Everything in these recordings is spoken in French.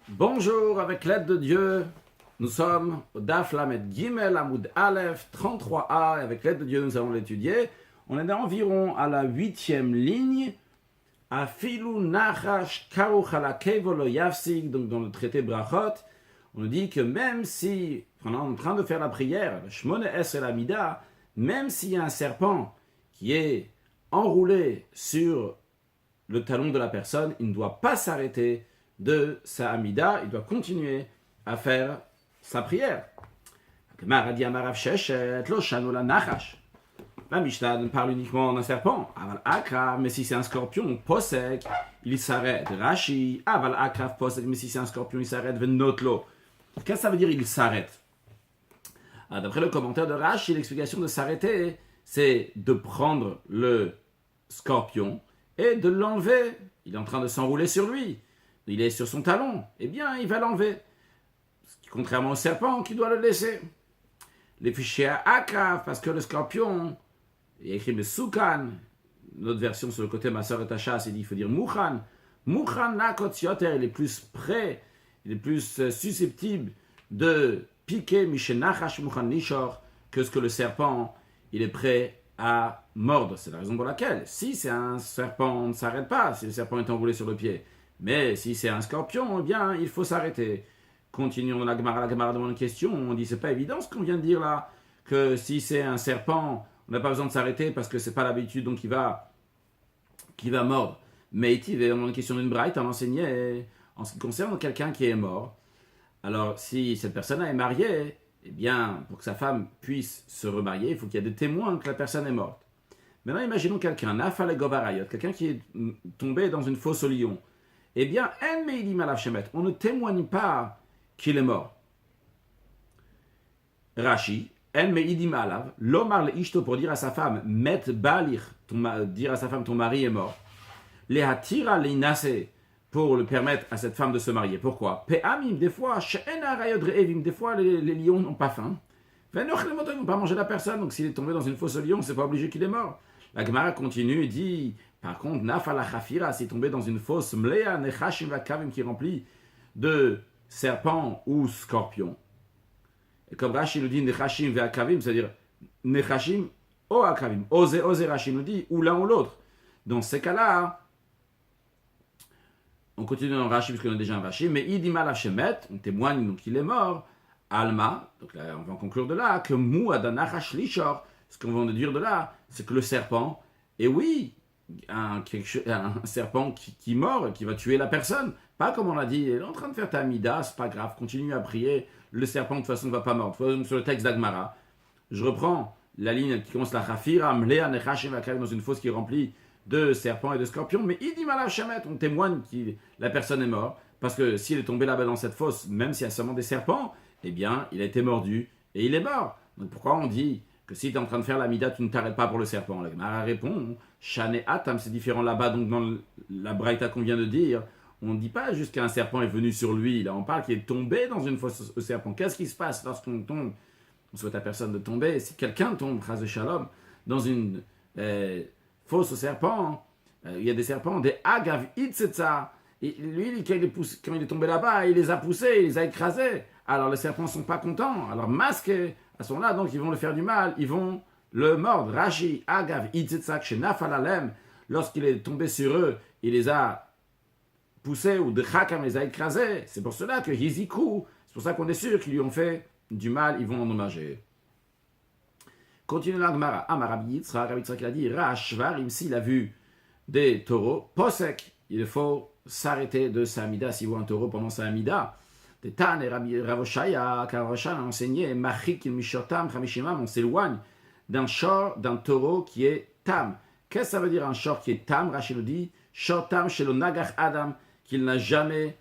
Bonjour, avec l'aide de Dieu, nous sommes au Daf Lamed Gimel Amoud Aleph 33a, et avec l'aide de Dieu nous allons l'étudier. On est environ à la 8e ligne, à Filou Nachash Karuch Alakevo Lo Yafsig, donc dans le traité Brachot, on nous dit que même si, pendant en train de faire la prière, Shmone Es El Amida, même s'il y a un serpent qui est enroulé sur le talon de la personne, il ne doit pas s'arrêter de sa Amida, il doit continuer à faire sa prière. La Mishnah parle uniquement d'un serpent. Aval akrav, mais si c'est un scorpion, posek, il s'arrête. Rashi, aval akrav posek, mais si c'est un scorpion, il s'arrête. Venotlo. Qu'est-ce que ça veut dire il s'arrête? D'après le commentaire de Rashi, l'explication de s'arrêter, c'est de prendre le scorpion et de l'enlever. Il est en train de s'enrouler sur lui. Il est sur son talon. Eh bien, il va l'enlever. Contrairement au serpent qui doit le laisser. Les fichiers à akrav, parce que le scorpion, il y a écrit le soukan. Notre version sur le côté ma soeur et ta chasse, il dit il faut dire mouchan. Mouchan nakot yoter, il est plus prêt, il est plus susceptible de piquer mishenachash mouchan nishor que ce que le serpent, il est prêt à mordre. C'est la raison pour laquelle, si c'est un serpent, on ne s'arrête pas, si le serpent est enroulé sur le pied. Mais si c'est un scorpion, eh bien, il faut s'arrêter. Continuons la Gemara demande une question. On dit c'est pas évident ce qu'on vient de dire là, que si c'est un serpent, on n'a pas besoin de s'arrêter parce que c'est pas l'habitude, donc il va mordre. Mais il y a une question d'une braïta, on enseignait en ce qui concerne quelqu'un qui est mort. Alors si cette personne est mariée, eh bien, pour que sa femme puisse se remarier, il faut qu'il y ait des témoins que la personne est morte. Maintenant, imaginons quelqu'un, quelqu'un qui est tombé dans une fosse au lion. Eh bien, on ne témoigne pas qu'il est mort. Rashi, en meidim alav, l'omar le ishto pour dire à sa femme, met balir, dire à sa femme ton mari est mort. Les hatira le nase pour le permettre à cette femme de se marier. Pourquoi? Pe'amim, des fois, she'ena rayod re'evim, des fois les lions n'ont pas faim. Venoch le moto, ils n'ont pas mangé la personne, donc s'il est tombé dans une fosse au lion, c'est pas obligé qu'il est mort. La Gemara continue et dit, par contre, nafala chafira, s'il est tombé dans une fosse mlea nechashim vakavim qui est remplie de serpent ou scorpion. Et comme Rashi nous dit nechashim ve akavim, c'est-à-dire nechashim ou akavim. Ose Rashi nous dit ou l'un ou l'autre. Dans ces cas-là, on continue dans Rashi puisqu'on a déjà un Rashi, mais idim alav shemet, on témoigne donc qu'il est mort. Alma, donc là on va en conclure de là que muadanachash lishor, ce qu'on va en dire de là, c'est que le serpent, et oui, un serpent qui mord, qui va tuer la personne. Pas comme on l'a dit, il est en train de faire ta mida, c'est pas grave, continue à prier, le serpent de toute façon ne va pas mordre. Sur le texte d'Agmara, je reprends la ligne qui commence la Chafira, Mlea Nechashim Vakavim, dans une fosse qui est remplie de serpents et de scorpions, mais Idim Alav Shemet, on témoigne que la personne est morte, parce que s'il est tombé là-bas dans cette fosse, même s'il y a seulement des serpents, eh bien, il a été mordu et il est mort. Donc pourquoi on dit que si tu es en train de faire la mida, tu ne t'arrêtes pas pour le serpent? La Gemara répond, Shane Atam, c'est différent là-bas, donc dans la braïta qu'on vient de dire, on ne dit pas juste qu'un serpent est venu sur lui, là on parle qu'il est tombé dans une fosse au serpent. Qu'est-ce qui se passe lorsqu'on tombe? On souhaite à personne de tomber. Si quelqu'un tombe, Chas de Shalom, dans une fosse au serpent, il y a des serpents, des Agav Itzetsa, et lui, quand il est tombé là-bas, il les a poussés, il les a écrasés. Alors les serpents ne sont pas contents, alors masqués, à ce moment-là, donc ils vont le faire du mal, ils vont le mordre. Rashi, Agav, Itzitzak, Shenafalalem, lorsqu'il est tombé sur eux, il les a poussés, ou de Chakam les a écrasés. C'est pour cela que Hiziku, c'est pour ça qu'on est sûr qu'ils lui ont fait du mal, ils vont endommager. Continue la Gemara. Rabbi Yitzhak a dit, Rashvarim, s'il a vu des taureaux, Posek, il faut s'arrêter de sa Amida, s'il voit un taureau pendant sa Amida. Tan et Ravoshaya, car Ravoshaya a enseigné, Machik Mishotam, Chamishimam, on s'éloigne d'un taureau qui est tam. Qu'est-ce que ça veut dire un shor qui est tam? Rachid nous dit, Shotam Shelo Nagach Adam, qu'il n'a jamais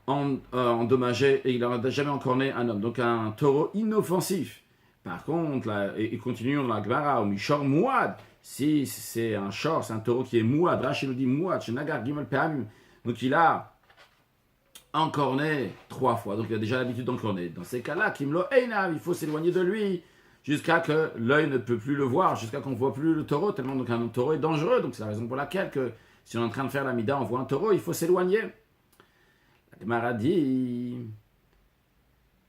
endommagé et il n'a jamais encorné un homme. Donc un taureau inoffensif. Par contre, là, et continuons dans la Gemara, au Mishor Mouad, si c'est un shor, c'est un taureau qui est Mouad, Rachid nous dit Mouad, Shenagar Gimel Peamim, donc il a encorné 3 fois, donc il a déjà l'habitude d'encorner. Dans ces cas-là, Kimlo Einav, il faut s'éloigner de lui jusqu'à que l'œil ne peut plus le voir, jusqu'à qu'on ne voit plus le taureau, tellement donc un taureau est dangereux. Donc c'est la raison pour laquelle que si on est en train de faire la mida, on voit un taureau, il faut s'éloigner. La Gemara dit,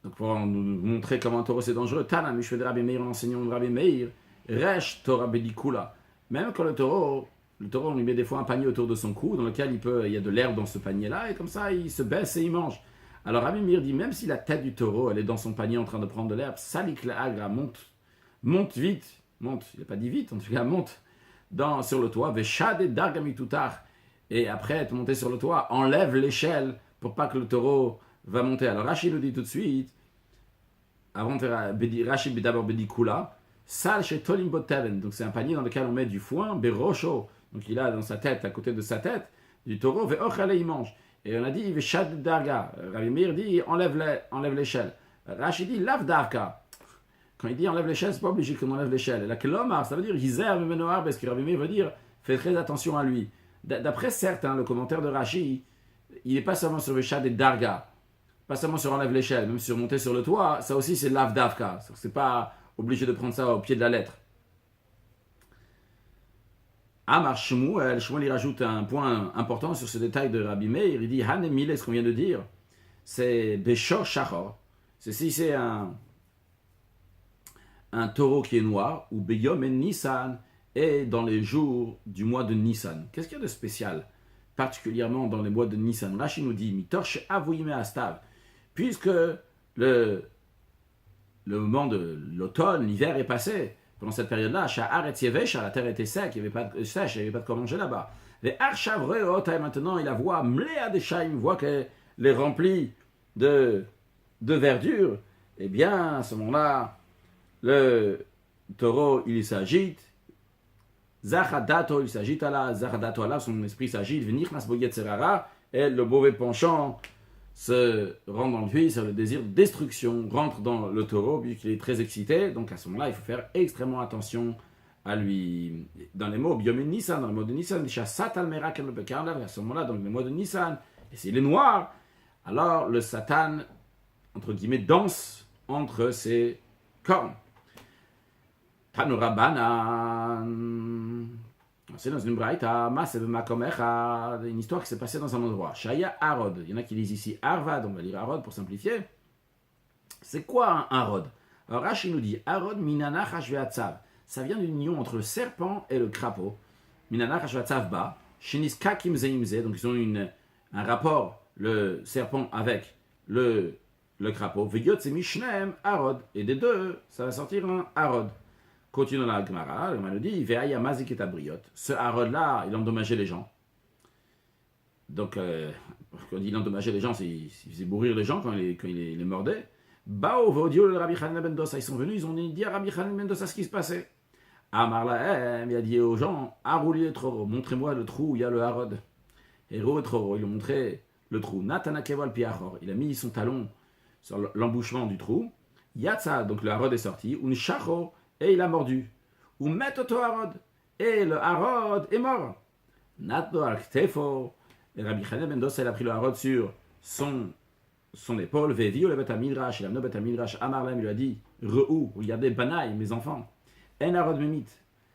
donc pour nous montrer comment un taureau c'est dangereux, Tana, Mishved Rabbi Meir, l'enseignant de Rabbi Meir, Resh Torah Bedikula. Même quand le taureau, on lui met des fois un panier autour de son cou, dans lequel il y a de l'herbe dans ce panier-là, et comme ça, il se baisse et il mange. Alors Rabbi Meir dit, même si la tête du taureau, elle est dans son panier en train de prendre de l'herbe, Salik la Agra, monte vite, il n'a pas dit vite, en tout cas, monte sur le toit, Veshad et Dargamitutar, et après être monté sur le toit, enlève l'échelle pour pas que le taureau va monter. Alors Rachid nous dit tout de suite, avant de faire Rachid d'abord Bedikula, Sal chez Tolim Boteven, donc c'est un panier dans lequel on met du foin, Berosho, donc il a dans sa tête, à côté de sa tête, du taureau, Ve'ochale il mange. Et on a dit Veshad Darga, Rabbi Meir dit enlève l'échelle. Rachid dit Lav Darka. Quand il dit enlève l'échelle, c'est pas obligé qu'on enlève l'échelle. Et la Kelomar, ça veut dire Yizer Menoar, parce que Rabbi Meir veut dire fais très attention à lui. D'après certains, le commentaire de Rashi, il n'est pas seulement sur Veshad et Darga, pas seulement sur enlève l'échelle, même sur monter sur le toit, ça aussi c'est Lav Darka. C'est pas obligé de prendre ça au pied de la lettre. Amar Shmuel, il rajoute un point important sur ce détail de Rabbi Meir. Il dit Hanemile, ce qu'on vient de dire, c'est Beshor Shachor. C'est un taureau qui est noir, ou Beyom et Nissan, et dans les jours du mois de Nissan. Qu'est-ce qu'il y a de spécial, particulièrement dans les mois de Nissan? Rashi nous dit Mitorche Avouyime Astav, puisque le moment de l'automne, l'hiver est passé. Pendant cette période-là, la terre était sèche, il n'y avait pas de quoi manger là-bas. Et maintenant, il a voix mléa des chats, une voix qu'elle est remplie de verdure. Eh bien, à ce moment-là, le taureau, il s'agite. Zachadato, il s'agite à la Zachadato, là, son esprit s'agite. Venir nasboyet serara, et le mauvais penchant se rend dans lui, c'est le désir de destruction, rentre dans le taureau, vu qu'il est très excité. Donc à ce moment-là, il faut faire extrêmement attention à lui. Dans les mots Biyom Nissan, dans le mot de Nissan, à ce moment-là, dans le mot de Nissan, et s'il est noir, alors le Satan, entre guillemets, danse entre ses cornes. Tanurabanan. C'est dans une braïta, une histoire qui s'est passée dans un endroit. Shaya Arod. Il y en a qui disent ici Arvad, on va lire Arod pour simplifier. C'est quoi un Arod? Alors Rashi nous dit Arod minanach hashveatzav. Ça vient d'une union entre le serpent et le crapaud. Minanach hashveatzav ba. Shinis kakim zeimze. Donc ils ont un rapport, le serpent avec le crapaud. Veyot c'est mishnem Arod. Et des deux, ça va sortir un Arod. Continuons la Gemara, le nous dit Veaya mazik et abriot. Ce Harod-là, il endommageait les gens. Donc, quand il endommageait les gens, il faisait mourir les gens quand il les mordait. Bao Vodio le Rabbi Chanel ben Dosa, ils sont venus, ils ont dit à Rabbi Chanel ben Dosa ce qui se passait. Amar Lahem, il a dit aux gens Arouli le troro, montrez-moi le trou où il y a le Harod. Et Ro troro, ils ont montré le trou. Natana keval piachor, il a mis son talon sur l'embouchement du trou. Yatsa, donc le Harod est sorti. Un shacho, et il a mordu. Ou met auto Harod. Et le Harod est mort. Natno al-ktefo. Et Rabbi Chanel ben Dosa, il a pris le Harod sur son épaule. Vevi, le bet midrash. Il a amené bet midrash. Amarlem, il lui a dit Re'ou, regardez, banaï, mes enfants. En Harod memit.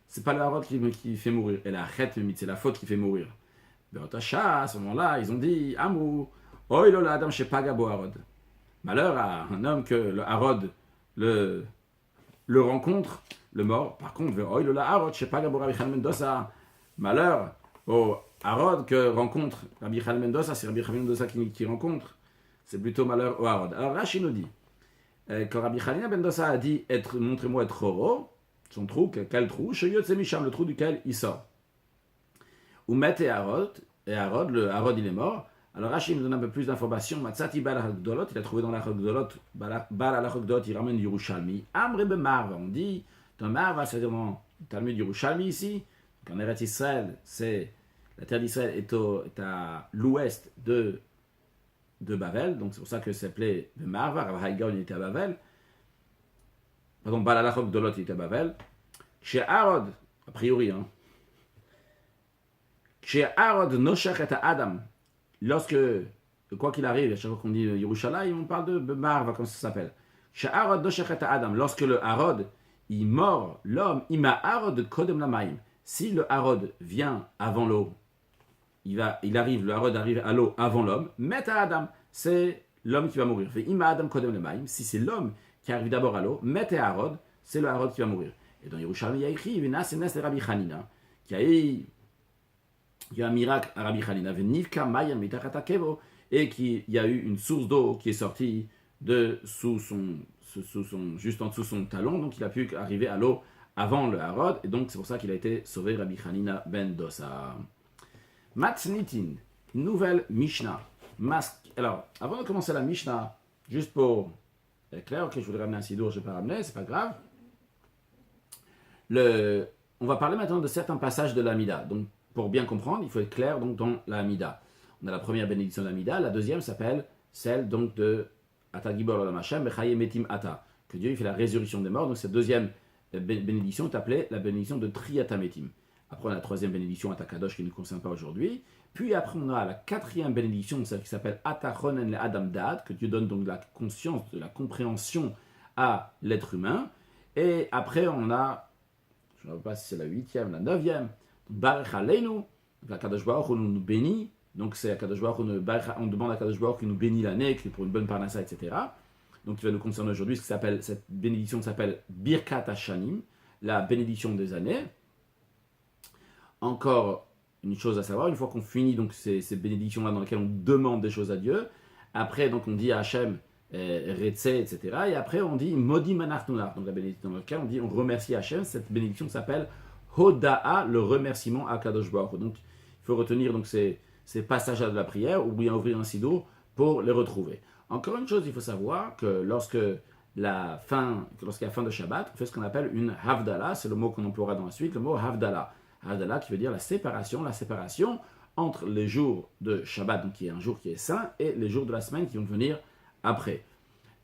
C'est pas le Harod qui fait mourir. Et la chet memit, c'est la faute qui fait mourir. Beotacha, à ce moment-là, ils ont dit Amou. Oilo la adam shepagabo Harod. Malheur à un homme que le Harod le rencontre, le mort. Par contre, malheur au Harod que rencontre Rabbi Chanel ben Dosa, c'est Rabbi Chanel ben Dosa qui rencontre, c'est plutôt malheur au Harod. Alors Rashi nous dit, quand Rabbi Chanel ben Dosa a dit montrez-moi être Choro, son trou, quel trou? Sheyot c'est Misham, le trou duquel il sort. Ou met et Harod, le Harod il est mort. Alors Rashi nous donne un peu plus d'informations. Matzati Bal Hagdolot, il a trouvé dans la Hagdolot, Bal Hagdolot, il ramène du Yerushalmi. Amre be Marva, on dit, dans Marva, c'est-à-dire dans le Talmud du Yerushalmi ici, donc en Eretz Israël, la terre d'Israël est à l'ouest de Bavel, donc c'est pour ça que ça s'appelait be Marva. Rav Haigaon, il était à Bavel. Pardon, Bal Hagdolot, il était à Bavel. Chez Harod, a priori, chez Harod, Noshach et Adam. Lorsque, quoi qu'il arrive, à chaque fois qu'on dit Yerushalayim, on parle de Marva, comme ça s'appelle. Lorsque le Harod, il mord l'homme, ima Harod kodem lamaim. Si le Harod vient avant l'eau, le Harod arrive à l'eau avant l'homme, met à Adam. c'est l'homme qui va mourir. Ve'ima adam kodem lemaim, si c'est l'homme qui arrive d'abord à l'eau, met et harod, c'est le harod qui va mourir. Et dans Yerushalmi, il y a écrit, Venas et Nes de Rabbi Hanina, il y a un miracle à Rabbi Hanina, Venivka Mayan mitachata kevo, et qu'il y a eu une source d'eau qui est sortie juste en dessous son talon, donc il a pu arriver à l'eau avant le harod, et donc c'est pour ça qu'il a été sauvé Rabbi Hanina ben Dosa. Matznitin, nouvelle Mishnah. Alors, avant de commencer la Mishnah, juste pour être clair, ok, je voudrais ramener un sidour, je ne vais pas ramener, c'est pas grave. On va parler maintenant de certains passages de l'Amida. Donc, pour bien comprendre, il faut être clair donc, dans l'Amida. On a la première bénédiction de l'Amida, la deuxième s'appelle celle donc de Ata Gibor Olam Hashem Bechaye Metim Ata, que Dieu il fait la résurrection des morts. Donc, cette deuxième bénédiction est appelée la bénédiction de Triyata Metim. Après, on a la troisième bénédiction, Ata Kadosh, qui ne nous concerne pas aujourd'hui. Puis après, on a la quatrième bénédiction, celle qui s'appelle Ata Chonen le Adam Dad, que Dieu donne donc de la conscience, de la compréhension à l'être humain. Et après, on a, je ne sais pas si c'est la huitième, la neuvième, Barech Aleinu, la Kadosh Baruch Hu nous bénit. Donc c'est Kadosh Baruch Hu, on demande à Kadosh Baruch Hu qui nous bénit l'année, pour une bonne parnassa, etc. Donc qui va nous concerner aujourd'hui, cette bénédiction s'appelle Birkat Hashanim, la bénédiction des années. Encore une chose à savoir, une fois qu'on finit donc ces bénédictions-là dans lesquelles on demande des choses à Dieu, après donc on dit à Hachem, Retse, etc. Et après on dit Modi Manachnunar, donc la bénédiction dans laquelle on remercie Hachem. Cette bénédiction s'appelle Hoda'a, le remerciement à Kadosh Baruch Hu. Donc il faut retenir donc ces passages de la prière ou bien ouvrir un sido pour les retrouver. Encore une chose, il faut savoir que lorsqu'il y a fin de Shabbat, on fait ce qu'on appelle une Havdalah, c'est le mot qu'on emploiera dans la suite, le mot Havdalah. Havdalah qui veut dire la séparation entre les jours de Shabbat, donc qui est un jour qui est saint, et les jours de la semaine qui vont venir après.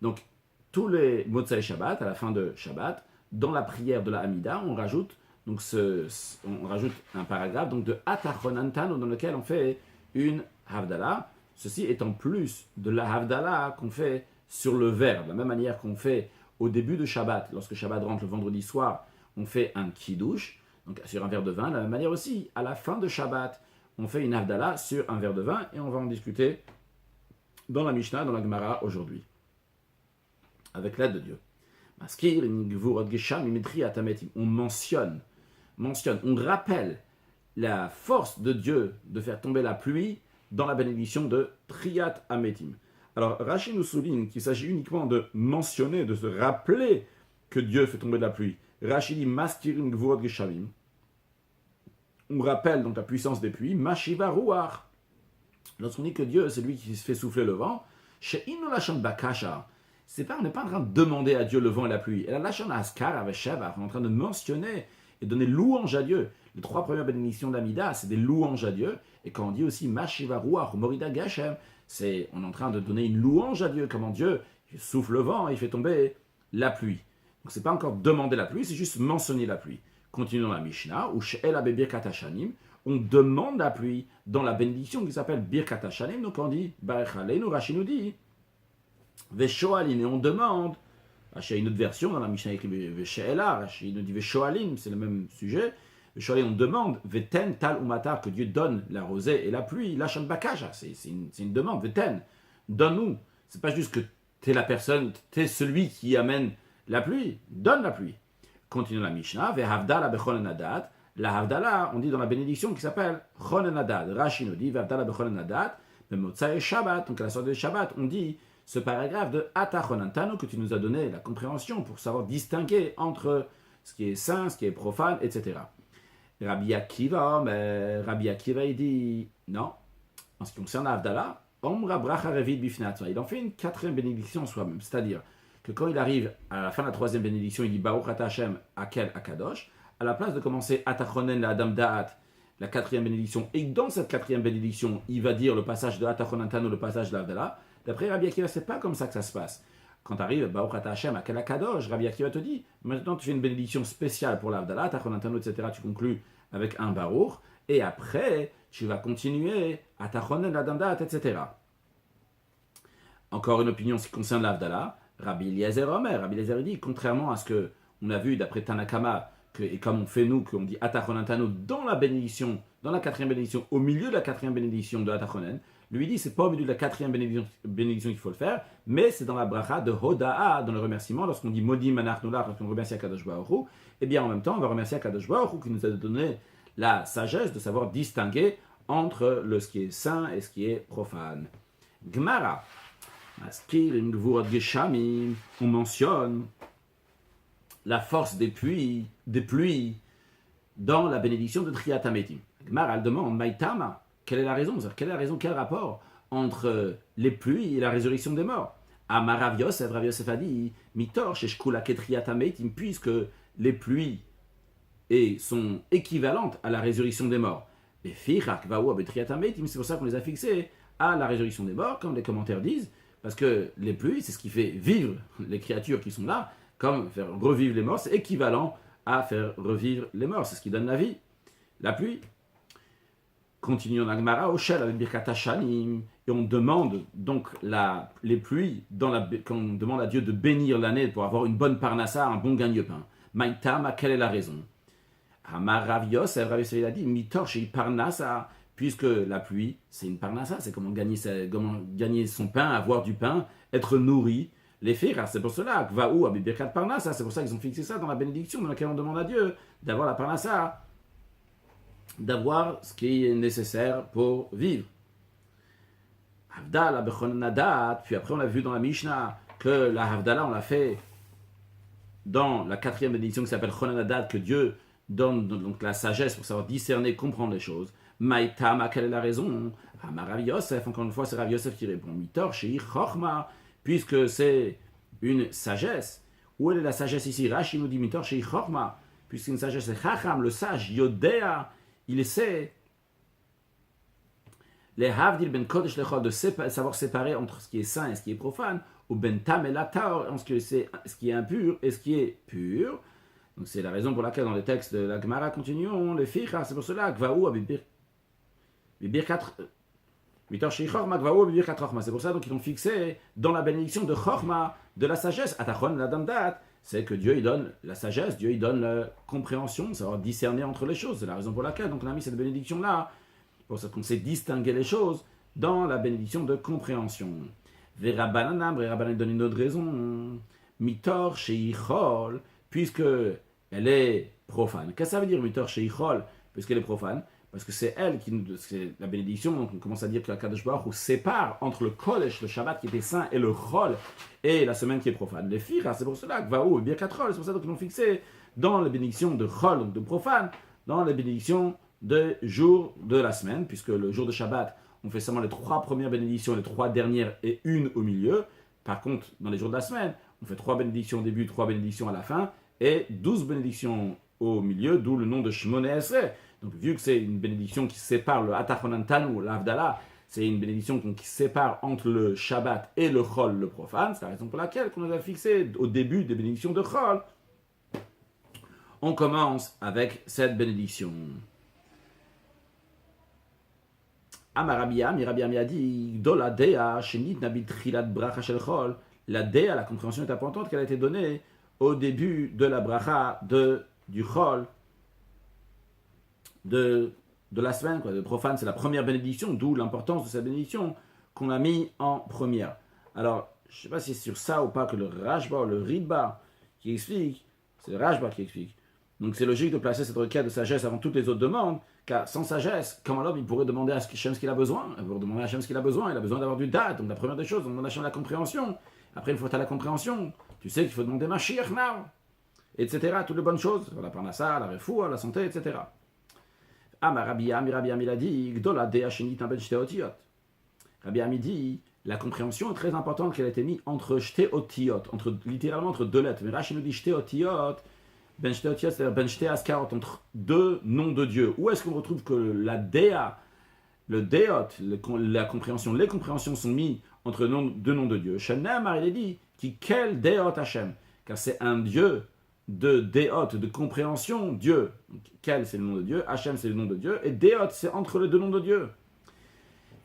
Donc, tous les Motzei Shabbat, à la fin de Shabbat, dans la prière de la Hamida, on rajoute un paragraphe donc de Atachonantano dans lequel on fait une Havdalah. Ceci est en plus de la Havdalah qu'on fait sur le verre, de la même manière qu'on fait au début de Shabbat, lorsque Shabbat rentre le vendredi soir, on fait un Kiddush, donc sur un verre de vin. De la même manière aussi, à la fin de Shabbat, on fait une Havdalah sur un verre de vin, et on va en discuter dans la Mishnah, dans la Gemara aujourd'hui, avec l'aide de Dieu. On mentionne, on rappelle la force de Dieu de faire tomber la pluie dans la bénédiction de Triyat Ametim. Alors, Rashi nous souligne qu'il s'agit uniquement de mentionner, de se rappeler que Dieu fait tomber de la pluie. Rashi dit Maskirin Gvurot Geshamim. On rappelle donc la puissance des pluies. Mashiva Ruach. Lorsqu'on dit que Dieu, c'est lui qui fait souffler le vent, She'inu Lashon Bakasha. On n'est pas en train de demander à Dieu le vent et la pluie. Et la Lashon Askar avec Sheva, on est en train de mentionner et donner louange à Dieu. Les trois premières bénédictions d'Amida, c'est des louanges à Dieu. Et quand on dit aussi Mashiva Ruach, Morida Gashem, on est en train de donner une louange à Dieu. Comment Dieu souffle le vent et il fait tomber la pluie. Donc c'est pas encore demander la pluie, c'est juste mentionner la pluie. Continuons la Mishnah, où She'ela Birkat Hashanim, on demande la pluie dans la bénédiction qui s'appelle Birkat Hashanim. Donc on dit Barech Aleinu, Rashi nous dit Veshoalin, et on demande. Rashi a une autre version dans la Mishnah écrit Veshe'ela, Rashi nous dit Veshoalin, c'est le même sujet. Veshoalin, on demande Veten Tal Umatar, que Dieu donne la rosée et la pluie. Lachon Bakaja, c'est une demande. Veten, donne-nous. C'est pas juste que t'es la personne, t'es celui qui amène la pluie, donne la pluie. Continue la Mishnah, Ve'havdala Bechon Nadat. La Havdalah, on dit dans la bénédiction qui s'appelle Chon Nadat. Rashi nous dit Ve'havdala Bechon Nadat, Motzai Shabbat. Donc à la sortie de Shabbat, on dit ce paragraphe de Atachonantano que tu nous as donné, la compréhension pour savoir distinguer entre ce qui est saint, ce qui est profane, etc. Rabbi Akiva, il dit non. En ce qui concerne la Havdalah, Omra Bracha Revid Bifnatma. Il en fait une quatrième bénédiction soi-même, c'est-à-dire que quand il arrive à la fin de la troisième bénédiction, il dit Baruch Ata Hashem Akel Akadosh, à la place de commencer Atachonen la Adam Da'at, la quatrième bénédiction, et dans cette quatrième bénédiction, il va dire le passage de Atachonantano, le passage de l'Havdalah. D'après Rabbi Akiva, c'est pas comme ça que ça se passe. Quand tu arrives Baruch Ata Hashem Akel Akadosh, Rabbi Akiva te dit maintenant tu fais une bénédiction spéciale pour l'Havdalah, Atachonantano, etc. Tu conclus avec un Baruch, et après tu vas continuer Atachonen la Adam Da'at, etc. Encore une opinion en ce qui concerne l'Havdalah. Rabbi Eliezer Omer, Rabbi Eliezer dit, contrairement à ce qu'on a vu d'après Tanakama, et comme on fait nous, qu'on dit Atachonantano dans la bénédiction, dans la quatrième bénédiction, au milieu de la quatrième bénédiction de Atachonen, Lui dit, c'est pas au milieu de la quatrième bénédiction qu'il faut le faire, mais c'est dans la bracha de Hoda'a, dans le remerciement, lorsqu'on dit Modim Anachnulach, lorsqu'on remercie Akadosh Baruch Hu, et bien en même temps, on va remercier Akadosh Baruch Hu qui nous a donné la sagesse de savoir distinguer entre ce qui est saint et ce qui est profane. Gemara, on mentionne la force des pluies dans la bénédiction de Triat HaMetim. Gemara, elle demande, Maïtama, quelle est la raison? Quelle est la raison, quel rapport entre les pluies et la résurrection des morts? Amar Rav Yosef a dit, Mitor, Sheshkula Ketriat HaMetim, puisque les pluies sont équivalentes à la résurrection des morts. Et Fichak, Vaou, Abetriat HaMetim, c'est pour ça qu'on les a fixées à la résurrection des morts, comme les commentaires disent, parce que les pluies, c'est ce qui fait vivre les créatures qui sont là, comme faire revivre les morts, c'est équivalent à faire revivre les morts, c'est ce qui donne la vie. La pluie. Continuons la Gemara, Oshel avec Birkat Hashanim, et on demande donc les pluies, quand on demande à Dieu de bénir l'année pour avoir une bonne parnassa, un bon gagne-pain. Maïtama, quelle est la raison? Amar Rav Yosef a dit, Mitor chez Parnassa, puisque la pluie, c'est une parnassa, c'est comment gagner son pain, avoir du pain, être nourri. Les Firas, c'est pour cela, Vaou, Abibirkat Parnassa, c'est pour ça qu'ils ont fixé ça dans la bénédiction dans laquelle on demande à Dieu d'avoir la parnassa, d'avoir ce qui est nécessaire pour vivre. Havdalah Bechonanadat, puis après on a vu dans la Mishnah que la Havdalah, on l'a fait dans la quatrième bénédiction qui s'appelle Chonanadat, que Dieu donne donc la sagesse pour savoir discerner, comprendre les choses. Maïtama, quelle est la raison? Amar Rav Yosef, encore une fois, c'est Rav Yosef qui répond. Mitor, Shei Chochma, puisque c'est une sagesse. Où est la sagesse ici? Rashi nous dit Mitor, Shei Chochma, puisque une sagesse, c'est Chacham, le sage, Yodea, il sait les Havdil ben Kodesh lechol, de savoir séparer entre ce qui est saint et ce qui est profane, ou ben Tam et la Taor, en ce qui est impur et ce qui est pur. Donc c'est la raison pour laquelle dans les textes de la Gemara continuons, les Fichas, c'est pour cela, Gvaou, Bibirkat, Mitor Shei Chorma, Gvaou, Bibirkat Chorma. C'est pour ça donc ils ont fixé dans la bénédiction de Chorma, de la sagesse, Atachon la Damdat, c'est que Dieu il donne la sagesse, Dieu il donne la compréhension, savoir discerner entre les choses. C'est la raison pour laquelle donc on a mis cette bénédiction-là, pour ça qu'on sait distinguer les choses dans la bénédiction de compréhension. Verabananam, Verabanan donne une autre raison, Mitor Shei Chol, puisque elle est profane. Qu'est-ce que ça veut dire, Mitor Shei Chol, puisqu'elle est profane? Parce que c'est elle qui nous, c'est la bénédiction, donc on commence à dire que la Kadosh Baruch Hu sépare entre le Kodesh, le Shabbat qui était saint, et le Chol, et la semaine qui est profane. Les Firas, c'est pour cela que Vaou et Birkat Chol, c'est pour ça qu'ils l'ont fixé dans les bénédictions de Chol, donc de profane, dans les bénédictions de jour de la semaine, puisque le jour de Shabbat, on fait seulement les 3 premières bénédictions, les 3 dernières et une au milieu. Par contre, dans les jours de la semaine, on fait 3 bénédictions au début, 3 bénédictions à la fin, et 12 bénédictions au milieu, d'où le nom de Shmoneh Esrei. Donc, vu que c'est une bénédiction qui sépare le Atachonantanu, l'Avdallah, c'est une bénédiction qui sépare entre le Shabbat et le Chol, le profane, c'est la raison pour laquelle on a fixé au début des bénédictions de Chol. On commence avec cette bénédiction. Amarabia, Mirabia a dit, Dola Dea, Shenit Nabit Chilat Bracha Shel Chol. La Dea, la compréhension est importante qu'elle a été donnée au début de la bracha du Chol, de la semaine, de profane, c'est la première bénédiction, d'où l'importance de cette bénédiction qu'on a mis en première. Alors, je ne sais pas si c'est sur ça ou pas que le Rashba ou le Ritba qui explique, c'est le Rashba qui explique. Donc c'est logique de placer cette requête de sagesse avant toutes les autres demandes, car sans sagesse, comment l'homme il pourrait demander à Hachem ce qu'il a besoin? Il pourrait demander à Hachem ce qu'il a besoin d'avoir du date, donc la première des choses, on demande à Hachem la compréhension. Après, une fois que tu as la compréhension, tu sais qu'il faut demander Mashiach now, etc., toutes les bonnes choses, la parnassa, la refoua, la santé, etc. Rabbi Ami il a dit, Gdola Dea Shenit Ben Shteotiot. Rabbi Ami dit, la compréhension est très importante qu'elle a été mise entre Shteotiot, littéralement entre 2 lettres. Mais Rashi nous dit Shteotiot, Ben Shteotiot, c'est-à-dire Ben Shteaskarot, entre 2 noms de Dieu. Où est-ce qu'on retrouve que la Dea, le Deot, la compréhension, les compréhensions sont mises entre 2 noms de Dieu? Shenamar, il est dit, qui quel Deot Hashem, car c'est un Dieu de Deot, de compréhension, Dieu. Quel, c'est le nom de Dieu, Hachem, c'est le nom de Dieu, et Deot, c'est entre les 2 noms de Dieu.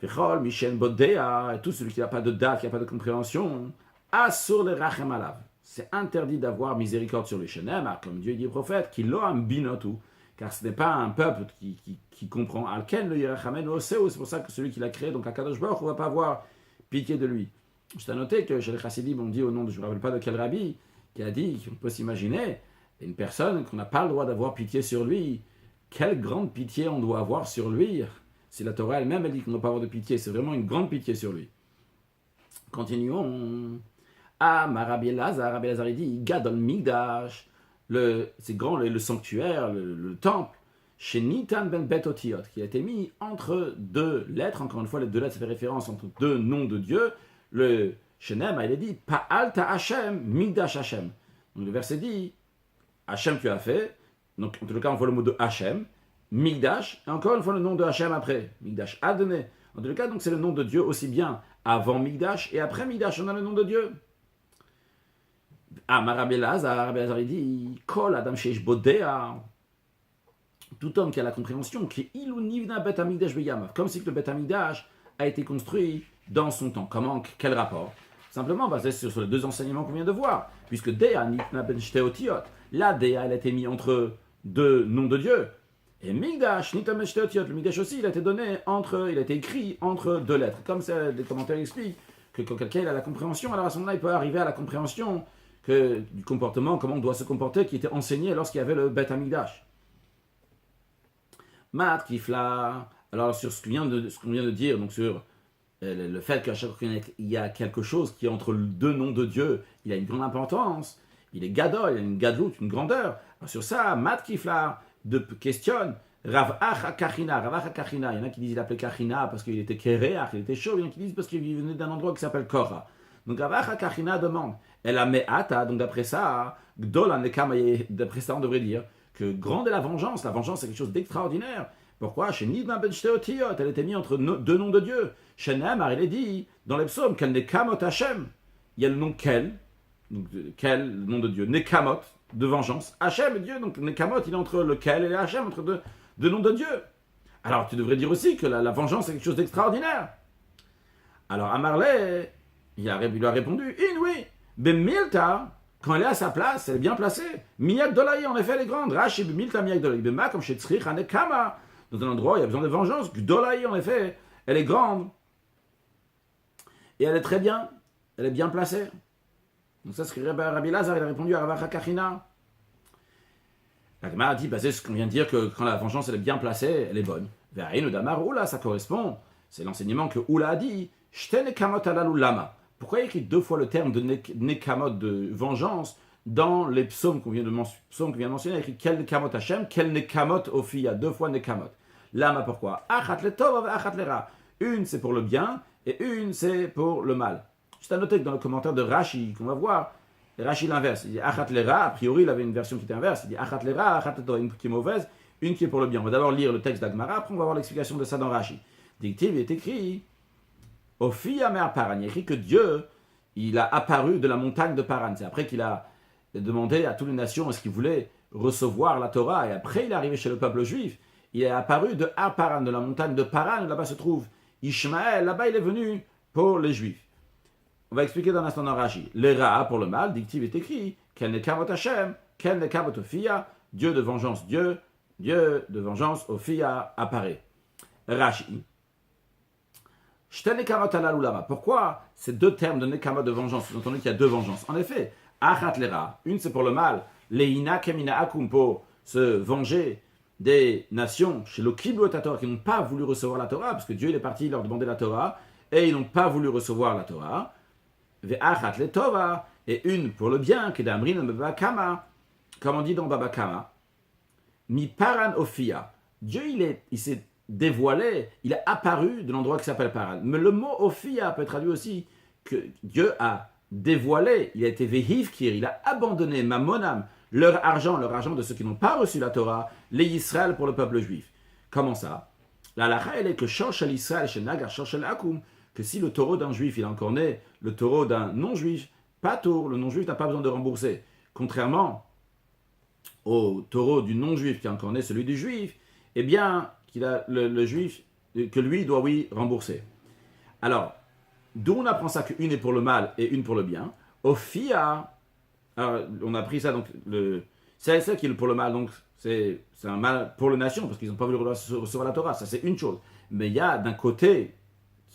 Vechol, Mishen, Bodea, et tout celui qui n'a pas de date, qui n'a pas de compréhension, Asur le Rachem Alav. C'est interdit d'avoir miséricorde sur les Shenem, comme Dieu dit au prophète, qui loam binotu, car ce n'est pas un peuple qui comprend Alken le Yerachamen Oseo, c'est pour ça que celui qui l'a créé, donc Akadosh Baruch, on ne va pas avoir pitié de lui. Je t'ai noté que chez les Chassidim, on dit au nom de, je ne me rappelle pas de quel rabbi, qui a dit qu'on peut s'imaginer une personne qu'on n'a pas le droit d'avoir pitié sur lui. Quelle grande pitié on doit avoir sur lui. Si la Torah elle-même elle dit qu'on ne doit pas avoir de pitié, c'est vraiment une grande pitié sur lui. Continuons. Ah, Rabbi Elazar il dit Gadol Migdash, c'est grand le sanctuaire, le temple, chez Nitan ben Bet Otiot, qui a été mis entre deux lettres. Encore une fois, les deux lettres, ça fait référence entre deux noms de Dieu. Le Shenem, il est dit Pa'alta Hashem, Migdash Hashem. Donc le verset dit Hashem tu as fait. Donc en tout cas, on voit le mot de Hashem, Migdash, et encore une fois le nom de Hashem après, Migdash Adonai. En tout cas, donc c'est le nom de Dieu aussi bien avant Migdash et après Migdash, on a le nom de Dieu. Ah, Rabbi Elazar il dit Kol Adam Sheish Bodea. Tout homme qui a la compréhension qui est Ilou Nivna Bet Hamikdash Beyamav, comme si le Bet Hamikdash a été construit dans son temps. Comment, quel rapport? Simplement basé sur les deux enseignements qu'on vient de voir, puisque Dea Nitna Ben Shteotiot, la Dea elle a été mise entre deux noms de Dieu. Et Migdash, Nitna Ben Shteotiot, le Migdash aussi, il a été écrit entre deux lettres. Comme ça, des commentaires expliquent que quand quelqu'un il a la compréhension, alors à ce moment-là, il peut arriver à la compréhension du comportement, comment on doit se comporter, qui était enseigné lorsqu'il y avait le Bet Hamikdash. Mat Kifla, alors sur ce qu'on vient de dire, donc sur le fait qu'à chaque fois qu'il y a quelque chose qui est entre deux noms de Dieu, il a une grande importance, il est gadol, il a une gadlout, une grandeur. Alors sur ça, Mat Kifla questionne Rav Acha Kachina, il y en a qui disent qu'il appelait Kachina parce qu'il était kéréach, il était chaud, il y en a qui disent parce qu'il venait d'un endroit qui s'appelle Korah. Donc Rav Acha Kachina demande, elle a me'ata, donc d'après ça, Gdol Nekama, d'après ça on devrait dire que grande est la vengeance c'est quelque chose d'extraordinaire. Pourquoi? Chez Nidna ben Shteotiot, elle était mise entre deux noms de Dieu. Chez Nehemar, il est dit dans les psaumes qu'elle Nekamot Hashem. Il y a le nom quel, donc quel, le nom de Dieu, Nekamot, de vengeance. Hashem est Dieu, donc Nekamot, il est entre lequel et Hashem, entre deux noms de Dieu. Alors tu devrais dire aussi que la vengeance est quelque chose d'extraordinaire. Alors Amarle, il lui a répondu, oui, ben Milta, quand elle est à sa place, elle est bien placée. Miyak Dolaï, en effet, elle est grande. Rashi, Milta, Miyak Dolaï, Bema, comme chez Tzrich, Anekama. Dans un endroit où il y a besoin de vengeance. Gdolaï, en effet, elle est grande. Et elle est très bien. Elle est bien placée. Donc ça, c'est ce que Rabbi Elazar, il a répondu à Rav Acha Kachina. La Gemara a dit, c'est ce qu'on vient de dire, que quand la vengeance, elle est bien placée, elle est bonne. Ve'aïnu damar Oula, ça correspond. C'est l'enseignement que Oula a dit. Shte nekamot alalu lama. Pourquoi il y a écrit deux fois le terme de nekamot, de vengeance, dans les psaumes qu'on vient de mentionner? Il y a écrit quel nekamot Hashem, quel nekamot Ophiya, deux fois nekamot. Lama, pourquoi? Achat le tov, achat le ra. Une c'est pour le bien et une c'est pour le mal. Juste à noter que dans le commentaire de Rashi, qu'on va voir, Rashi l'inverse. Il dit achat le ra, a priori il avait une version qui était inverse. Il dit achat le ra, achat le tov, une qui est mauvaise, une qui est pour le bien. On va d'abord lire le texte d'Agmara, après on va voir l'explication de ça dans Rashi. Dictif, il est écrit Ophiya mer Paran. Il est écrit que Dieu, il a apparu de la montagne de Paran. C'est après qu'il a demandé à toutes les nations est-ce qu'ils voulaient recevoir la Torah. Et après il est arrivé chez le peuple juif. Il est apparu de Paran, de la montagne de Paran. Là-bas se trouve Ishmaël. Là-bas il est venu pour les juifs. On va expliquer dans l'instant dans Rashi. Le Ra pour le mal, dictive est écrit Kel nekamot Hashem, kel nekamot Ophiya. Dieu de vengeance, Dieu de vengeance, Ophiya apparaît. Rashi. Pourquoi ces deux termes de nekama de vengeance? Vous entendez qu'il y a deux vengeances. En effet, achat lera, une c'est pour le mal, leina kemina akum, pour se venger des nations chez le kiblu Torah qui n'ont pas voulu recevoir la Torah, parce que Dieu il est parti leur demander la Torah et ils n'ont pas voulu recevoir la Torah. Ve achat le tova, et une pour le bien, qui est d'amrin baba kama, comme on dit dans Baba Kama, mi paran ofia. Dieu il s'est dévoilé, il est apparu de l'endroit qui s'appelle Paran. Mais le mot Ophia peut être traduit aussi que Dieu a dévoilé, il a été vehivkir, il a abandonné mamonam, leur argent de ceux qui n'ont pas reçu la Torah, les Israël pour le peuple juif. Comment ça? La halakha elle est que Shosh al Israël chez Nagar Shosh al Akum, que si le taureau d'un juif il est encore né, le taureau d'un non-juif, pas tour, le non-juif n'a pas besoin de rembourser. Contrairement au taureau du non-juif qui est encore né, celui du juif, eh bien, qu'il a le juif, que lui doit rembourser. Alors, d'où on apprend ça qu'une est pour le mal et une pour le bien? Ophia, alors, on a pris ça, donc, C'est ça qui est pour le mal, donc c'est un mal pour les nations, parce qu'ils n'ont pas voulu recevoir la Torah, ça c'est une chose. Mais il y a d'un côté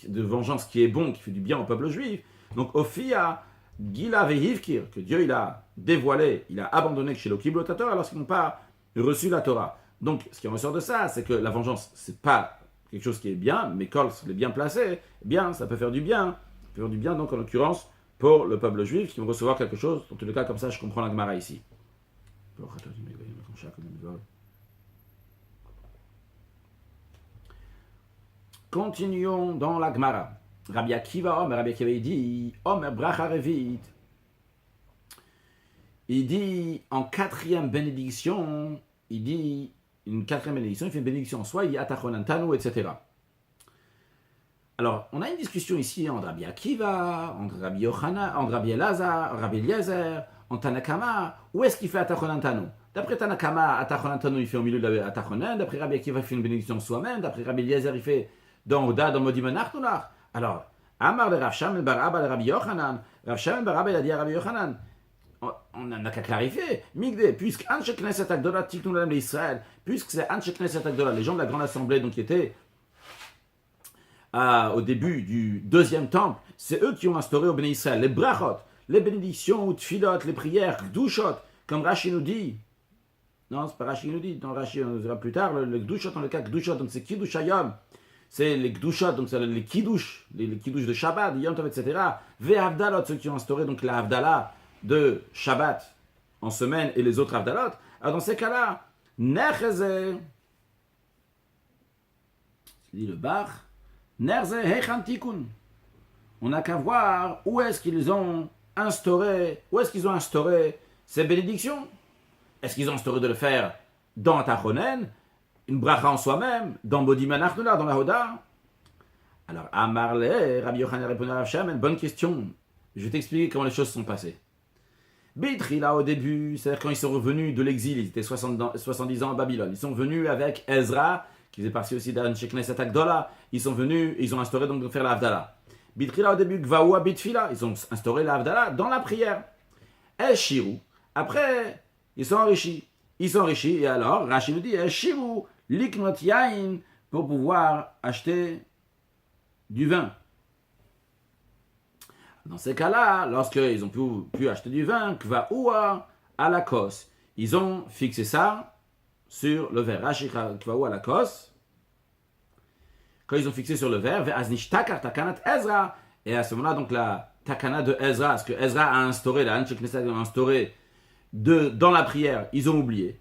de vengeance qui est bon, qui fait du bien au peuple juif. Donc Ophia, Gila Vehivkir, que Dieu il a dévoilé, il a abandonné chez le Kiblo Torah lorsqu'ils n'ont pas reçu la Torah. Donc ce qui en ressort de ça, c'est que la vengeance, c'est pas quelque chose qui est bien, mais quand elle est bien placée, eh bien ça peut faire du bien. Ça peut faire du bien, donc en l'occurrence, pour le peuple juif qui vont recevoir quelque chose. Dans tous les cas, comme ça, je comprends la Gemara ici. Continuons dans la Gemara. Rabbi Akiva, il dit, Omer bracha revit. Il dit, en quatrième bénédiction, il dit, une quatrième bénédiction, il fait une bénédiction, soit il y a Atachonantanu, etc. Alors, on a une discussion ici entre Rabbi Akiva, entre Rabbi Yochanan, entre Rabbi Elazar, Rabbi Eliezer, en Tanakama. Où est-ce qu'il fait Atachonantanu? D'après Tanakama, Atachonantanu, il fait au milieu de Atachonan. D'après Rabbi Akiva, il fait une bénédiction soi-même. D'après Rabbi Eliezer, il fait dans Oda, dans Modim Anachtonach. Alors, Amar de Rav Shimon bar Abba de Rabbi Yochanan. Rav Shimon bar Abba, il a dit à Rabbi Yochanan, on n'a qu'à clarifier. Migde, puisque Anshe Knesset Agdola Tiknun Lam l'Israël, puisque c'est Anshe Knesset Agdola, les gens de la grande assemblée, donc qui étaient au début du deuxième temple, c'est eux qui ont instauré au Béné Israël les brachot, les bénédictions, tfilot, les prières, gdushot, comme Rashi nous dit. Non, c'est pas Rashi nous dit, dans Rashi, on verra plus tard, le gdushot, dans le cas gdushot, donc c'est kiddushayom. C'est les gdushot, donc c'est les kiddush, les kiddush de Shabbat, Yom Tov, etc. Ve Havdalot, ceux qui ont instauré donc la Havdalah de Shabbat en semaine et les autres Havdalot. Alors dans ces cas-là, Necheze, dit le Bach, Nerze Hechan Tikun. On n'a qu'à voir où est-ce qu'ils ont instauré ces bénédictions. Est-ce qu'ils ont instauré de le faire dans Tachonen, une bracha en soi-même, dans Bodim Anachnoula, dans la Hoda? Alors, Amarle, Rabbi Yochanan répondait à Rav Shimon, bonne question. Je vais t'expliquer comment les choses sont passées. Bitri, là, au début, c'est-à-dire quand ils sont revenus de l'exil, ils étaient 70 ans à Babylone. Ils sont venus avec Ezra, qui faisait partie aussi d'Anshe Knesset Agdola. Ils sont venus, ils ont instauré donc de faire la Havdalah. Bitri, là, au début, Gvaoua Bitfila, ils ont instauré la Havdalah dans la prière. Eshiru, après, ils sont enrichis. Et alors, Rashi nous dit, Eshiru, liknot yain, pour pouvoir acheter du vin. Dans ces cas-là, lorsqu'ils ont pu acheter du vin, kvaoua à la kos, ils ont fixé ça sur le verre. Rashi kvaoua à la kos. Quand ils ont fixé sur le verre, ve'aznishtakar takanat Ezra. Et à ce moment-là, donc la takana de Ezra, ce que Ezra a instauré, la Anshe Knesset a instauré dans la prière, ils ont oublié.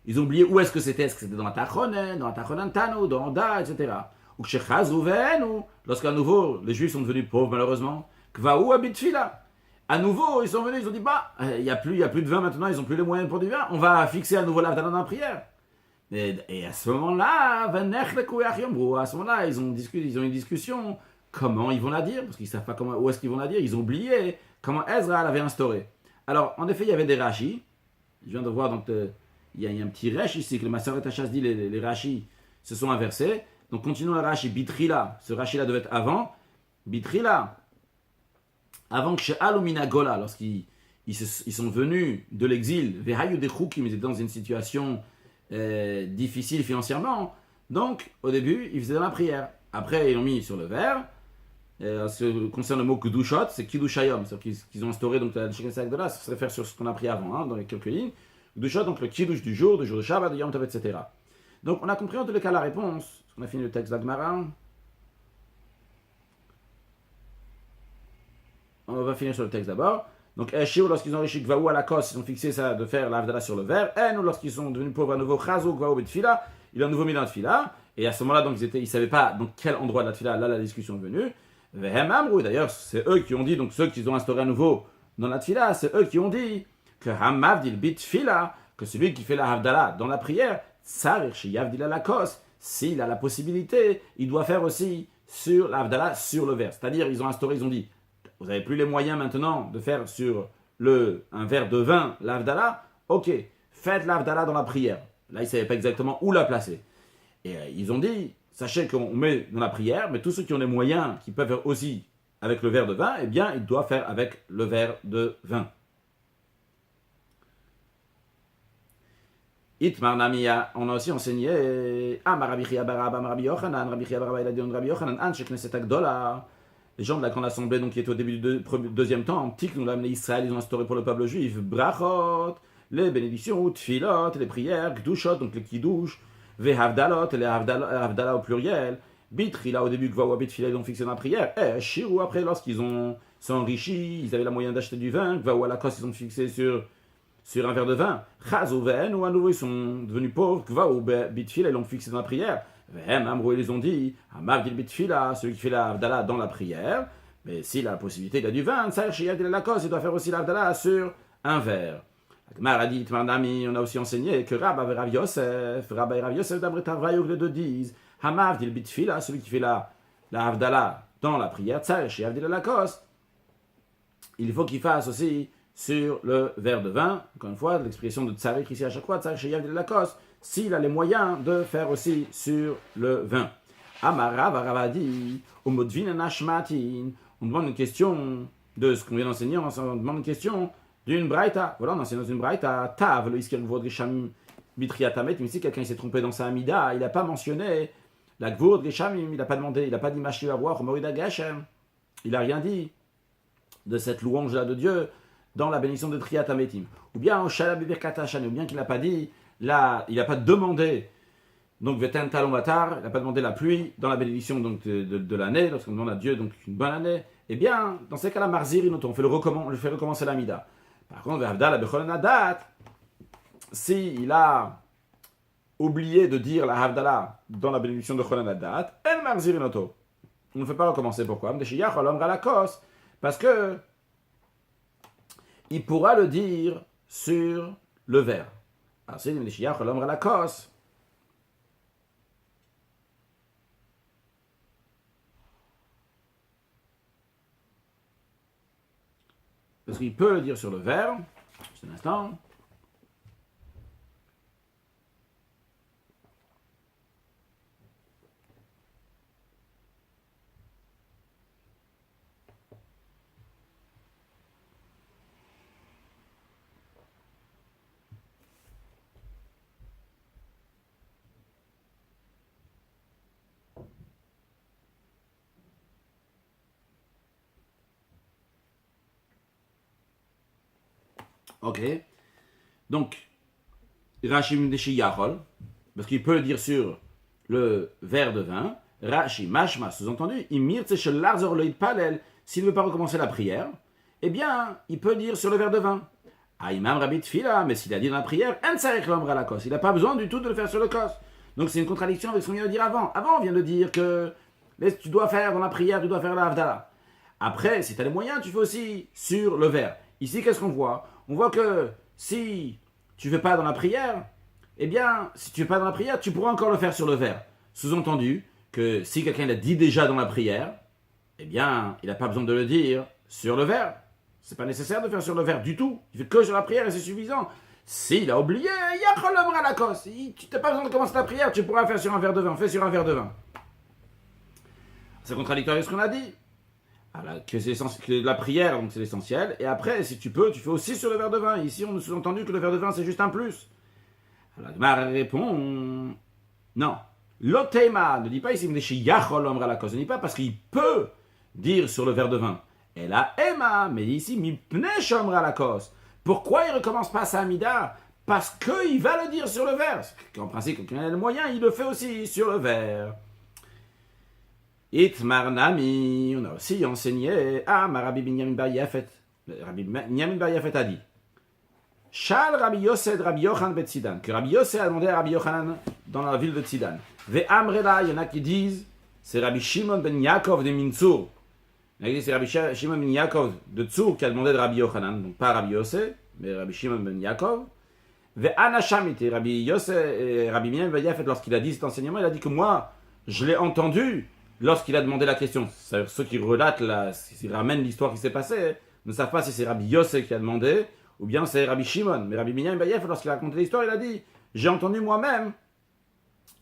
Ils ont oublié où est-ce que c'était. Est-ce que c'était dans la Tachonen, dans la Tachonantanu, dans Da, etc. Ou lorsqu'à nouveau, les Juifs sont devenus pauvres, malheureusement, Kvaou abitfila. À nouveau, ils sont venus, ils ont dit, il n'y a plus de vin maintenant, ils n'ont plus les moyens pour du vin, on va fixer à nouveau l'Havdalah dans la prière. Et à ce moment-là, à ce moment-là, ils ont une discussion, comment ils vont la dire, parce qu'ils ne savent pas où est-ce qu'ils vont la dire, ils ont oublié comment Ezra l'avait instauré. Alors, en effet, il y avait des rachis, je viens de voir, donc, il y a un petit resh ici, que le Masseur et Tachas dit, les rachis se sont inversés. Donc, continuons le rachi, Bitrila, ce rachi-là devait être avant, Bitrila, avant que chez Alumina Gola, lorsqu'ils sont venus de l'exil, Vehayu de Choukim, ils étaient dans une situation difficile financièrement, donc au début, ils faisaient dans la prière. Après, ils l'ont mis sur le verre. Ce qui concerne le mot Kedushot, c'est Kiddushayom, c'est-à-dire qu'ils ont instauré donc la Shekinah de là, ça se réfère sur ce qu'on a appris avant, dans les quelques lignes. Kedushot, donc le Kiddush du jour de Shabbat, de Yom Tov, etc. Donc on a compris en tous les cas la réponse. On a fini le texte d'Agmara. On va finir sur le texte d'abord. Donc, Eshiu, lorsqu'ils ont enrichi Gvaou à la kos, ils ont fixé ça de faire l'Havdalah sur le verre. Et nous, lorsqu'ils sont devenus pauvres à nouveau, Chazou, Gvaou, Betfila, ils ont nouveau mis dans la Tfila. Et à ce moment-là, donc, ils ne savaient pas dans quel endroit de la Tfila, là, la discussion est venue. Vehem Amrou, d'ailleurs, c'est eux qui ont dit, donc ceux qui ont instauré à nouveau dans la Tfila, c'est eux qui ont dit que Hamavdil Bitfila, que celui qui fait la Havdalah dans la prière, Tsarir Shiyavdil à la kos, s'il a la possibilité, il doit faire aussi sur la Havdalah sur le verre. C'est-à-dire, ils ont instauré, ils ont dit, vous n'avez plus les moyens maintenant de faire sur un verre de vin l'Havdalah, ok, faites l'Havdalah dans la prière. Là, ils ne savaient pas exactement où la placer. Et ils ont dit, sachez qu'on met dans la prière, mais tous ceux qui ont les moyens, qui peuvent faire aussi avec le verre de vin, eh bien, ils doivent faire avec le verre de vin. Itmar Namia, on a aussi enseigné Rabbi Chia bar Abba, Rabbi Yochanan, Rabbi Chia bar Abba, il a dit Rabbi Yochanan, Anche Knesset Agdola. Les gens de la grande assemblée, donc qui étaient au début du deuxième temps, Tik nous l'a amené Israël, ils ont instauré pour le peuple juif, Brachot, les bénédictions, Tfilot, les prières, Gdushot, donc les Kiddush, Vehavdalot, les Havdalah au pluriel, Bitrila au début, Gvawa Bitfila, ils ont fixé dans la prière, et Shirou après, lorsqu'ils sont enrichis, ils avaient la moyen d'acheter du vin, Gvawa la Kos, ils ont fixé sur un verre de vin, Chazouven, ou à nouveau ils sont devenus pauvres, Gvawa Bitfila, ils l'ont fixé dans la prière. Amrou, ils les ont dit, Amavdil Bitfila, celui qui fait la Havdalah dans la prière, mais s'il a la possibilité, il a du vin, il doit faire aussi la Havdalah sur un verre. Agmar a dit, on a aussi enseigné que Rabba et Rav Yosef d'après Tarvaïouk, les deux disent, Hamavdil Bitfila, celui qui fait la Havdalah dans la prière, il faut qu'il fasse aussi sur le verre de vin. Encore une fois, l'expression de Tsarik ici à chaque fois, s'il a les moyens de faire aussi sur le vin. Amarav a dit, on demande une question de ce qu'on vient d'enseigner, on demande une question d'une braïta. Voilà, on enseigne dans une braïta, Tav, le Iskir Gvod Geshamim Bitriatamet, mais si quelqu'un s'est trompé dans sa Amida, il n'a pas mentionné la Gvod Geshamim, il n'a pas demandé, il n'a pas dit Mashi Avoir, Morida Geshem, il n'a rien dit de cette louange-là de Dieu dans la bénédiction de Triatametim. Ou bien, ou bien qu'il n'a pas dit, là, il n'a pas demandé, donc Veten Talon Batar, il n'a pas demandé la pluie dans la bénédiction donc, de l'année, lorsqu'on demande à Dieu donc une bonne année, eh bien, dans ces cas-là, Marzir, on fait recommencer la Mida. Par contre, Havdalah Bechol Nadat, s'il a oublié de dire la Havdalah dans la bénédiction de Chol Nadat, El Marzir Inoto. On ne fait pas recommencer. Pourquoi? Parce que il pourra le dire sur le verre. Alors, c'est une Shiach, l'homme à la cause. Parce qu'il peut le dire sur le verre. Juste un instant. Ok. Donc, Rashi Mdeshi Yachol, parce qu'il peut le dire sur le verre de vin. Rashi Mashma, sous-entendu, Imir Tseshel Larzor Loïd Palel, s'il ne veut pas recommencer la prière, eh bien, il peut dire sur le verre de vin. Imam Rabbi Tfila, mais s'il a dit dans la prière, Ensarek l'ombre à la kos. Il n'a pas besoin du tout de le faire sur le kos. Donc c'est une contradiction avec ce qu'on vient de dire avant. Avant, on vient de dire que tu dois faire dans la prière, tu dois faire la Havdalah. Après, si tu as les moyens, tu fais aussi sur le verre. Ici, qu'est-ce qu'on voit? On voit que si tu ne fais pas dans la prière, eh bien, si tu ne fais pas dans la prière, tu pourras encore le faire sur le verre. Sous-entendu que si quelqu'un l'a dit déjà dans la prière, eh bien, il n'a pas besoin de le dire sur le verre. C'est pas nécessaire de faire sur le verre du tout. Il fait que sur la prière et c'est suffisant. S'il a oublié, il y a problème à la cause. Tu n'as pas besoin de commencer la prière, tu pourras faire sur un verre de vin. Fais sur un verre de vin. C'est contradictoire avec ce qu'on a dit. Alors, que la prière, donc c'est l'essentiel. Et après, si tu peux, tu fais aussi sur le verre de vin. Ici, on a sous-entendu que le verre de vin, c'est juste un plus. Alors, Gmar répond, non. L'otema ne dit pas ici, ne dit pas parce qu'il peut dire sur le verre de vin. Et là, Emma, mais ici, pourquoi il ne recommence pas sa Amida? Parce qu'il va le dire sur le verre. En principe, quand il a le moyen, il le fait aussi sur le verre. Itmar Nami, on a aussi enseigné à Rabbi Binyamin Bar Yafet. Rabbi Binyamin Bar Yafet a dit Shal Rabbi Yosef Rabbi Yochanan bet Tzidan, que Rabbi Yosef a demandé à Rabbi Yochanan dans la ville de Tzidan. Ve Amrela, il y en a qui disent c'est Rabbi Shimon ben Yaakov de Mintzur. Il y en a qui disent c'est Rabbi Shimon ben Yaakov de Tzur qui a demandé de Rabbi Yochanan, donc pas Rabbi Yosef, mais Rabbi Shimon ben Yaakov. Ve Anashamit, Rabbi Yosef et Rabbi Binyamin Bar Yafet, lorsqu'il a dit cet enseignement, il a dit que moi, je l'ai entendu lorsqu'il a demandé la question. Ceux qui relatent, qui ramènent l'histoire qui s'est passée, ne savent pas si c'est Rabbi Yosef qui a demandé, ou bien c'est Rabbi Shimon. Mais Rabbi Binyamin Bar Yafet, lorsqu'il a raconté l'histoire, il a dit j'ai entendu moi-même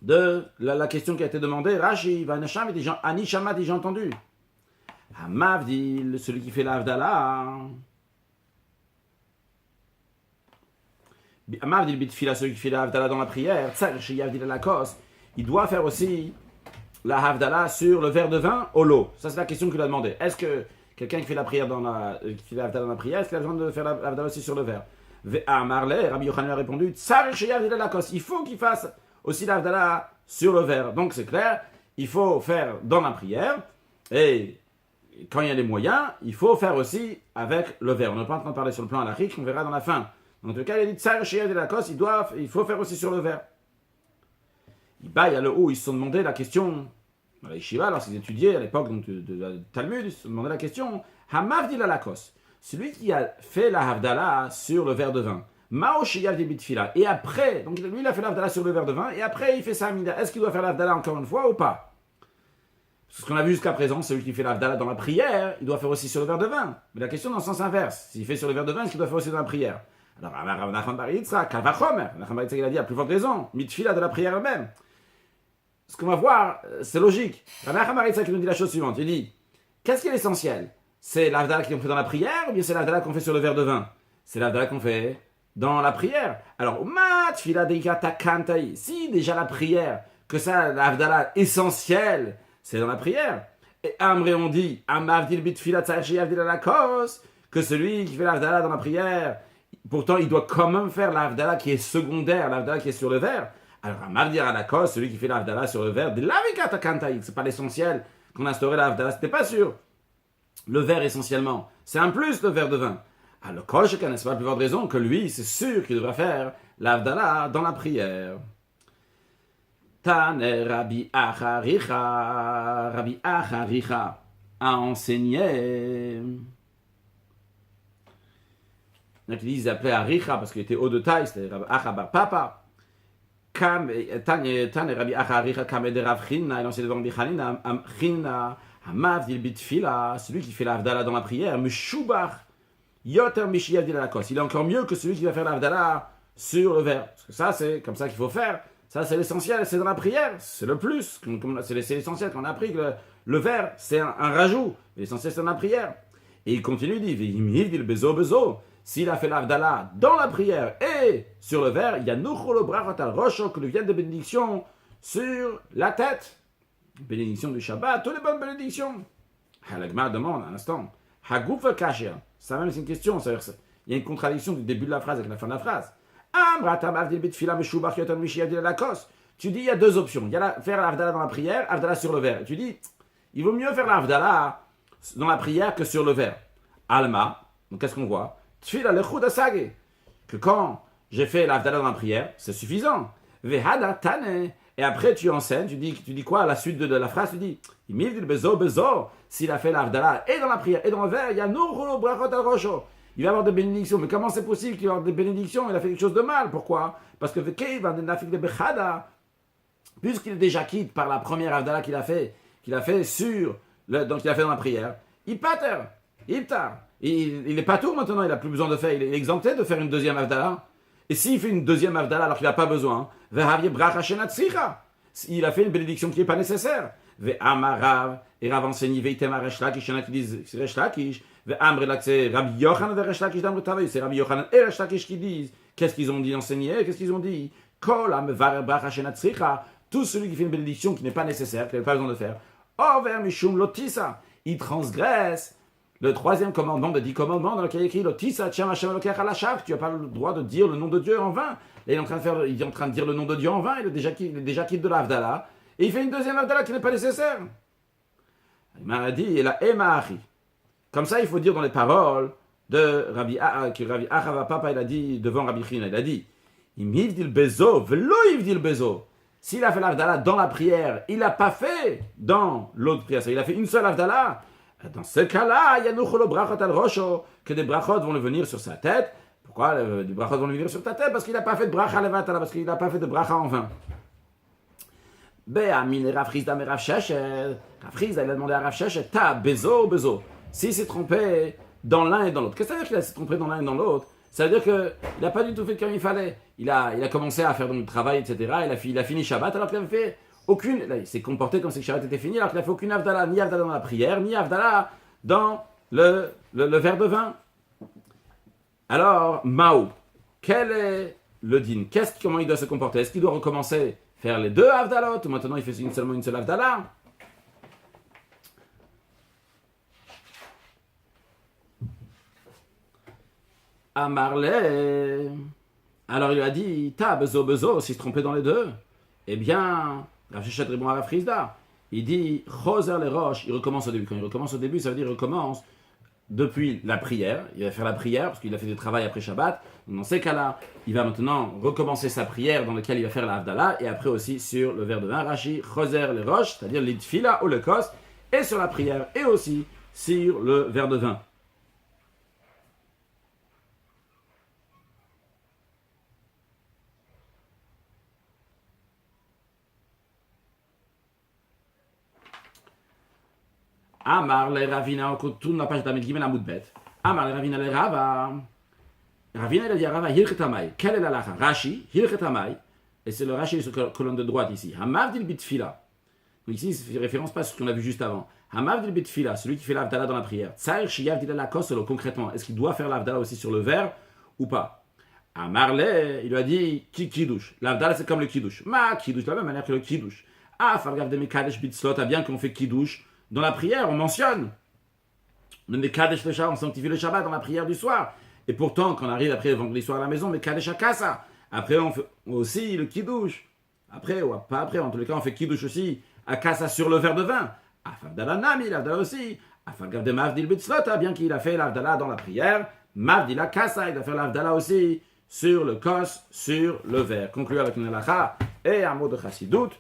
de la question qui a été demandée. Rashi, Vanasham, Ani Shamat, j'ai entendu. Hamavdil, celui qui fait la Havdalah. Amavdil bitfila, celui qui fait la Havdalah dans la prière, il doit faire aussi la Havdalah sur le verre de vin au lot. Ça, c'est la question qu'il a demandé. Est-ce que quelqu'un qui fait la prière qui fait la Havdalah dans la prière, est-ce qu'il a besoin de faire la Havdalah aussi sur le verre? Rabbi Yochanan a répondu, il faut qu'il fasse aussi la Havdalah sur le verre. Donc, c'est clair, il faut faire dans la prière, et quand il y a les moyens, il faut faire aussi avec le verre. On n'est pas en train de parler sur le plan halachique, on verra dans la fin. En tout cas, il a dit Tsar Sheyad de la Kos, il faut faire aussi sur le verre. Il y a le haut, ils se sont demandé la question, dans la Yeshiva, lorsqu'ils étudiaient à l'époque de Talmud, ils se sont demandé la question Hamavdil la Kos, celui qui a fait la Havdalah sur le verre de vin, Mao Sheyad de Bitfila, et après, donc lui il a fait la Havdalah sur le verre de vin, et après il fait sa Hamida. Est-ce qu'il doit faire la Havdalah encore une fois ou pas? Ce qu'on a vu jusqu'à présent, celui qui fait la Havdalah dans la prière, il doit faire aussi sur le verre de vin. Mais la question dans le sens inverse, s'il fait sur le verre de vin, est-ce qu'il doit faire aussi dans la prière? Alors, Nachman bar Yitzhak, Kalvachomer, Nachman bar Yitzhak, il a dit à plus forte raison, mitfila de la prière elle-même. Ce qu'on va voir, c'est logique. Nachman bar Yitzhak nous dit la chose suivante, il dit, qu'est-ce qui est essentiel? C'est la Havdalah qu'on fait dans la prière ou bien c'est la Havdalah qu'on fait sur le verre de vin? C'est la Havdalah qu'on fait dans la prière. Alors, matfila deikata kantai, si déjà la prière, que ça, la Havdalah essentielle, c'est dans la prière. Et Amré, on dit, Amavdil bitfila tzarchi avdil alakos, que celui qui fait la Havdalah dans la prière, pourtant il doit quand même faire la Havdalah qui est secondaire, la Havdalah qui est sur le verre. Alors Amavdil alakos, celui qui fait la Havdalah sur le verre, de l'avikata kantaïk, c'est pas l'essentiel qu'on a instauré la Havdalah, c'était pas sûr. Le verre essentiellement, c'est un plus le verre de vin. Alors le Kol Shekan, c'est pas la plus forte raison que lui, c'est sûr qu'il devrait faire la Havdalah dans la prière. Tane Rabbi Acharicha a enseigné. Donc ils appelaient Aricha parce qu'il était haut de taille, c'était Rabbi Acha bar Papa. Tane Rabbi Acharicha kame de Rav Chinna, il enseignait devant Rabbi Chinna, Hamavdil bitfila, celui qui fait la Havdalah dans la prière, Meshubach, Yoter Mishiyavdil alakos. Il est encore mieux que celui qui va faire la Havdalah sur le verre. Parce que ça, c'est comme ça qu'il faut faire. Ça, c'est l'essentiel, c'est dans la prière, c'est le plus. C'est l'essentiel qu'on a appris que le verre, c'est un rajout. L'essentiel, c'est dans la prière. Et il continue, il dit, s'il a fait l'Havdalah dans la prière et sur le verre, il y a Nucholo Brachot al Rosho, que lui viennent de bénédictions sur la tête. Bénédiction du Shabbat, toutes les bonnes bénédictions. L'Agma demande un instant, Hagouf Kashia, ça même c'est une question, il y a une contradiction du début de la phrase avec la fin de la phrase. Tu dis, il y a deux options. Il y a faire l'Havdalah dans la prière, Havdalah sur le verre. Tu dis, il vaut mieux faire l'Havdalah dans la prière que sur le verre. Alma, donc qu'est-ce qu'on voit? Que quand j'ai fait l'Havdalah dans la prière, c'est suffisant. Vehada tane. Et après, tu enseignes, tu dis quoi à la suite de la phrase? Tu dis, s'il a fait l'Havdalah et dans la prière et dans le verre, il y a Nucholo Brachot al Rosho. Il va avoir des bénédictions. Mais comment c'est possible qu'il va avoir des bénédictions? Il a fait quelque chose de mal. Pourquoi? Parce que puisqu'il est déjà quitte par la première Havdalah qu'il a fait sur donc il a fait dans la prière, il est pas tout maintenant, il n'a plus besoin de faire, il est exempté de faire une deuxième Havdalah. Et s'il fait une deuxième Havdalah alors qu'il n'a pas besoin, il a fait une bénédiction qui n'est pas nécessaire. Amarav, et Rav enseigné, Veitem Resh Lakish, il y en a qui disent Resh Lakish, c'est Rabbi Yochanan et Resh Lakish d'Amrutavei, c'est Rabbi Yochanan et Resh Lakish qui disent, qu'est-ce qu'ils ont dit enseigner, qu'est-ce qu'ils ont dit? Kol Amevar Bracha Shenatzricha, tout celui qui fait une bénédiction qui n'est pas nécessaire, qu'il n'a pas besoin de faire, Over Mishum Lotisa, il transgresse le troisième commandement des 10 commandements dans lequel il écrit Lotisa Tcham Hashem Elokech Alashach, tu n'as pas le droit de dire le nom de Dieu en vain. Et il est en train de dire le nom de Dieu en vain, il est déjà quitte de l'Havdalah, et il fait une deuxième Havdalah qui n'est pas nécessaire. Il m'a dit, et la Emaachi. Comme ça, il faut dire dans les paroles de Rabbi Achava Papa, il a dit devant Rabbi China, il a dit, s'il a fait l'Havdalah dans la prière, il n'a pas fait dans l'autre prière, il a fait une seule Havdalah. Dans ce cas-là, il y a Nucholo Brachot al Rosho, que des brachot vont le venir sur sa tête. Pourquoi des brachot vont le venir sur ta tête? Parce qu'il n'a pas fait de bracha levatala, parce qu'il n'a pas fait de bracha en vain. Be'amin Rav Chizda me Rav Sheshet. Rav Chizda, il a demandé à Rav Sheshet, ta bezo. S'il s'est trompé dans l'un et dans l'autre. Qu'est-ce que ça veut dire qu'il s'est trompé dans l'un et dans l'autre? Ça veut dire qu'il n'a pas du tout fait comme il fallait. Il a commencé à faire du travail, etc. Il a fini Shabbat alors qu'il avait fait aucune. Là, il s'est comporté comme si le Shabbat était fini alors qu'il n'a fait aucune Havdalah, ni Havdalah dans la prière, ni Havdalah dans le verre de vin. Alors, Mao, quelle est le din. Comment il doit se comporter? Est-ce qu'il doit recommencer faire les deux Havdalot ou maintenant il fait seulement une seule Havdalah? Amarle. Alors il lui a dit, ta bezo, s'il se trompait dans les deux, eh bien, Rav Sheshet répond à Rav Chisda. Il dit, choser les roches, il recommence au début. Quand il recommence au début, ça veut dire qu'il recommence depuis la prière. Il va faire la prière parce qu'il a fait du travail après Shabbat. Donc dans ces cas-là, il va maintenant recommencer sa prière dans laquelle il va faire la Havdalah et après aussi sur le verre de vin, Rashi, choser les roches, c'est-à-dire les tfila ou le kos, et sur la prière et aussi sur le verre de vin. Amar le Ravina, on tourne la page d'Amid Gimel Amoud Bet. Amar le Ravina le Rava. Ravina il a dit à Rava, Hilchet Hamay. Quel est la lacha? Rashi, Hilchet Hamay. Et c'est le Rashi sur la colonne de droite ici. Hamavdil Bitfila. Donc ici, il fait référence pas à ce qu'on a vu juste avant. Hamavdil Bitfila, celui qui fait l'Avdala dans la prière. Tsair Shiyavdil la koselo, concrètement, est-ce qu'il doit faire l'Avdala aussi sur le verre ou pas? Amar le, il lui a dit, Kiddush. L'Avdala c'est comme le Kiddush. Ma Kiddush, de la même manière que le Kiddush. Ah, Fargav de Mekadesh Bitslot, bien qu'on fait Kiddush. Dans la prière, on mentionne. On met Kadesh le Shabbat, on sanctifie le Shabbat dans la prière du soir. Et pourtant, quand on arrive après le vendredi soir à la maison, on met Kadesh à Kassa. Après, on fait aussi le Kiddush. Après, ou pas après, en tous les cas, on fait Kiddush aussi à Kassa sur le verre de vin. Afavdala Nami, l'Avdala aussi. Afagav de Mavdil Bitzlota, bien qu'il a fait l'Avdala dans la prière. Mavdil à Kassa, il va faire l'Avdala aussi sur le kos, sur le verre. Conclu avec une halacha et un mot de Chassidut.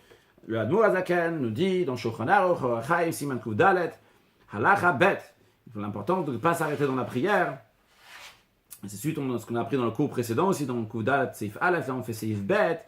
Le Admor Azaken nous dit dans Shulchan Aruch, Orachai, Siman Kuf Dalet, Halacha Bet. L'important de ne pas s'arrêter dans la prière. C'est suite à ce qu'on a appris dans le cours précédent aussi, dans le Kuf Dalet, Seif Aleph, là on fait Seif Bet.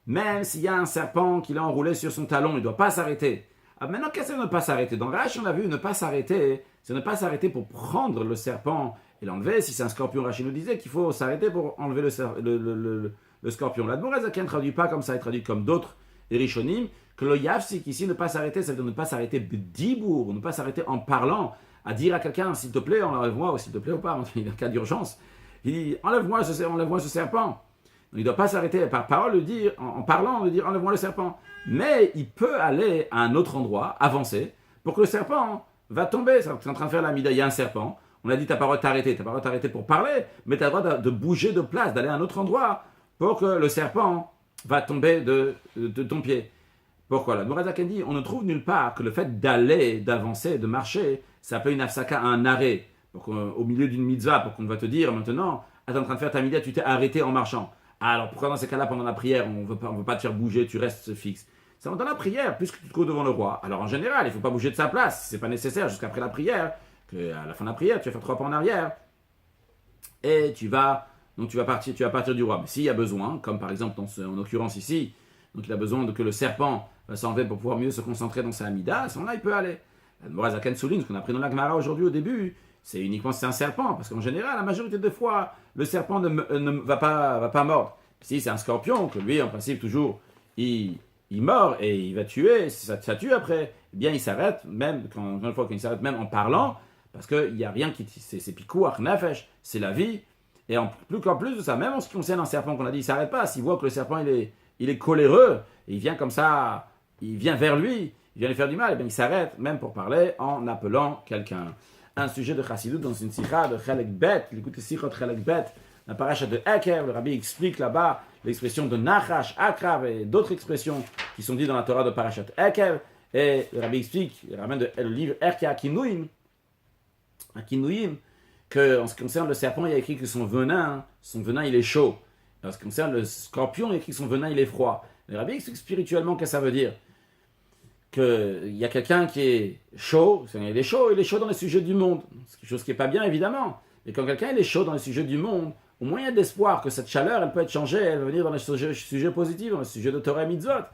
Même s'il y a un serpent qui l'a enroulé sur son talon, il ne doit pas s'arrêter. Ah, maintenant, qu'est-ce que c'est ne pas s'arrêter? Dans Rashi, on a vu ne pas s'arrêter, c'est ne pas s'arrêter pour prendre le serpent et l'enlever. Si c'est un scorpion, Rashi nous disait qu'il faut s'arrêter pour enlever le scorpion. L'Admor Azaken ne traduit pas comme ça, il traduit comme d'autres. Et Rishonim, que le Yavsik ici, ne pas s'arrêter, ça veut dire ne pas s'arrêter b'dibour, ne pas s'arrêter en parlant, à dire à quelqu'un, s'il te plaît, enlève-moi, ou s'il te plaît ou pas, il y a un cas d'urgence. Il dit, enlève-moi ce serpent. Donc, il ne doit pas s'arrêter par parole, le dire, en parlant, le dire, enlève-moi le serpent. Mais il peut aller à un autre endroit, avancer, pour que le serpent va tomber. C'est en train de faire la mida, il y a un serpent. On a dit, t'as pas le droit de t'arrêter pour parler, mais tu as le droit de bouger de place, d'aller à un autre endroit, pour que le serpent va tomber de ton pied. Pourquoi? La Mourazaken dit, on ne trouve nulle part que le fait d'aller, d'avancer, de marcher, ça s'appelle une afsaka, un arrêt. Donc, au milieu d'une mitzvah, pour qu'on va te dire maintenant, tu es en train de faire ta mitzvah, tu t'es arrêté en marchant. Alors pourquoi dans ces cas-là, pendant la prière, on veut pas te faire bouger, tu restes fixe? C'est dans la prière, puisque tu te trouves devant le roi. Alors en général, il ne faut pas bouger de sa place, c'est pas nécessaire jusqu'après la prière, qu'à la fin de la prière, tu vas faire 3 pas en arrière, et tu vas partir du roi. Mais s'il y a besoin, comme par exemple en l'occurrence ici, donc il a besoin que le serpent va s'enlever pour pouvoir mieux se concentrer dans sa amida, à ce moment-là il peut aller. La Mourazaken souligne ce qu'on a appris dans la Gemara aujourd'hui au début, c'est uniquement si c'est un serpent, parce qu'en général, la majorité des fois, le serpent ne va pas mordre. Si c'est un scorpion, que lui en principe toujours il mord et il va tuer, si ça tue après, eh bien il s'arrête, même quand il s'arrête même en parlant, parce qu'il n'y a rien qui... C'est pikouach nefesh, c'est la vie. Et en plus de ça, même en ce qui concerne un serpent qu'on a dit, il ne s'arrête pas. S'il voit que le serpent il est coléreux, et il vient comme ça, il vient vers lui, il vient lui faire du mal, et bien il s'arrête même pour parler en appelant quelqu'un. Un sujet de Chassidut dans une sikha de Chelek Bet, l'écoute sikhot Chelek Bet, la paracha de Ekev, le rabbi explique là-bas l'expression de Nachash, Akrav et d'autres expressions qui sont dites dans la Torah de parachat Ekev, et le rabbi explique, il ramène le livre Erke Akinuim, que en ce qui concerne le serpent, il y a écrit que son venin il est chaud. En ce qui concerne le scorpion, il y a écrit que son venin il est froid. Le rabbi explique spirituellement qu'est-ce que ça veut dire. Qu'il y a quelqu'un qui est chaud, il est chaud dans les sujets du monde. C'est quelque chose qui n'est pas bien évidemment. Mais quand quelqu'un il est chaud dans les sujets du monde, au moins il y a d'espoir que cette chaleur elle peut être changée, elle va venir dans les sujets positifs, dans les sujets de Torah et Mitzvot.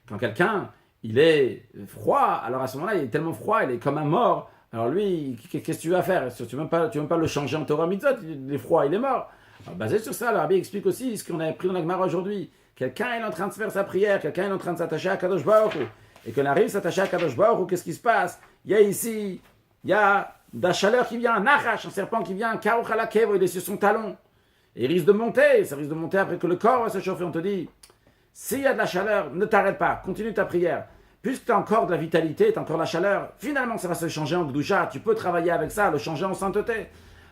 Quand quelqu'un il est froid, alors à ce moment-là il est tellement froid, il est comme un mort. Alors lui, qu'est-ce que tu vas faire? Tu ne veux même pas le changer en Torah Mitzvot, il est froid, il est mort. Alors, basé sur ça, le rabbi explique aussi ce qu'on a appris dans la Gemara aujourd'hui. Quelqu'un est en train de faire sa prière, quelqu'un est en train de s'attacher à Kadosh Baruch Hu. Et qu'on arrive à s'attacher à Kadosh Baruch Hu, qu'est-ce qui se passe? Il y a de la chaleur qui vient, un nachash, un serpent qui vient, karouch ala kevo, il est sur son talon. Et il risque de monter, ça risque de monter après que le corps va se chauffer. On te dit, s'il y a de la chaleur, ne t'arrête pas, continue ta prière. Puisque tu as encore de la vitalité, tu as encore de la chaleur, finalement ça va se changer en Gdusha, tu peux travailler avec ça, le changer en sainteté.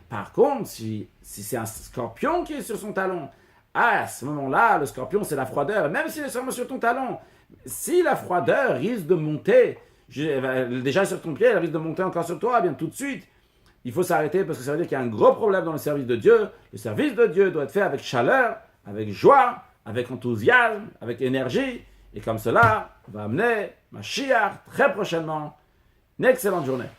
Par contre, si c'est un scorpion qui est sur son talon, à ce moment-là, le scorpion c'est la froideur, même s'il est seulement sur ton talon, si la froideur risque de monter, déjà sur ton pied, elle risque de monter encore sur toi, bien tout de suite, il faut s'arrêter parce que ça veut dire qu'il y a un gros problème dans le service de Dieu. Le service de Dieu doit être fait avec chaleur, avec joie, avec enthousiasme, avec énergie. Et comme cela va amener Mashiach très prochainement. Une excellente journée.